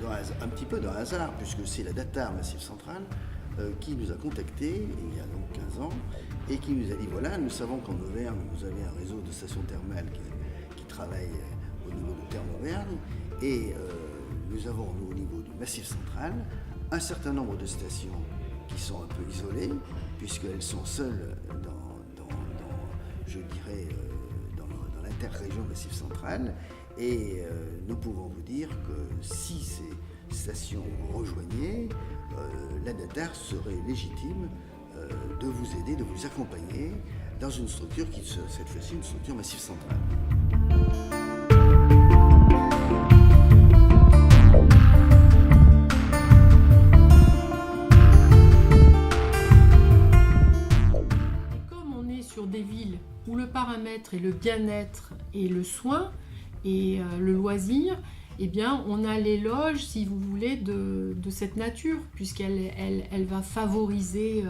un petit peu dans le hasard, puisque c'est la DATAR Massif Central qui nous a contactés il y a donc 15 ans et qui nous a dit voilà, nous savons qu'en Auvergne, vous avez un réseau de stations thermales qui travaille au niveau de Terme Auvergne et nous avons, nous, au niveau du Massif Central, un certain nombre de stations qui sont un peu isolées, puisqu'elles sont seules je dirais, dans l'interrégion Massif Central. Et nous pouvons vous dire que si ces stations vous rejoignaient, la DATAR serait légitime de vous aider, de vous accompagner dans une structure qui, cette fois-ci, une structure Massif Central. Sur des villes où le paramètre est le bien-être et le soin et le loisir, eh bien, on a l'éloge, si vous voulez, de cette nature, puisqu'elle va favoriser,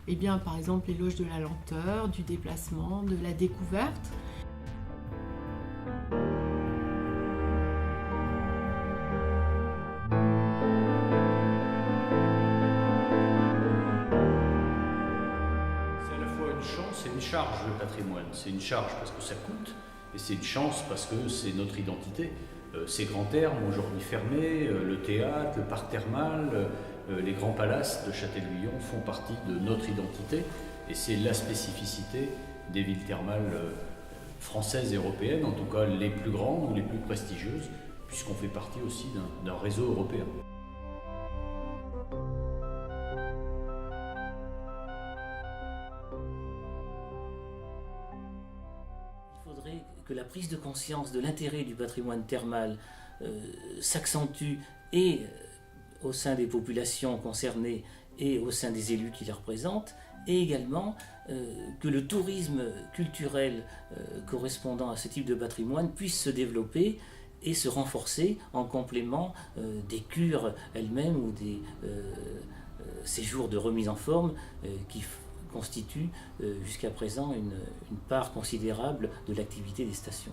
eh bien, par exemple, l'éloge de la lenteur, du déplacement, de la découverte. C'est une charge, le patrimoine. C'est une charge parce que ça coûte, et c'est une chance parce que c'est notre identité. Ces grands thermes, aujourd'hui fermés, le théâtre, le parc thermal, les grands palaces de Châtellerault font partie de notre identité, et c'est la spécificité des villes thermales françaises et européennes, en tout cas les plus grandes ou les plus prestigieuses, puisqu'on fait partie aussi d'un réseau européen. Il faudrait que la prise de conscience de l'intérêt du patrimoine thermal s'accentue et au sein des populations concernées et au sein des élus qui les représentent, et également que le tourisme culturel correspondant à ce type de patrimoine puisse se développer et se renforcer en complément des cures elles-mêmes ou des séjours de remise en forme qui constitue jusqu'à présent une part considérable de l'activité des stations.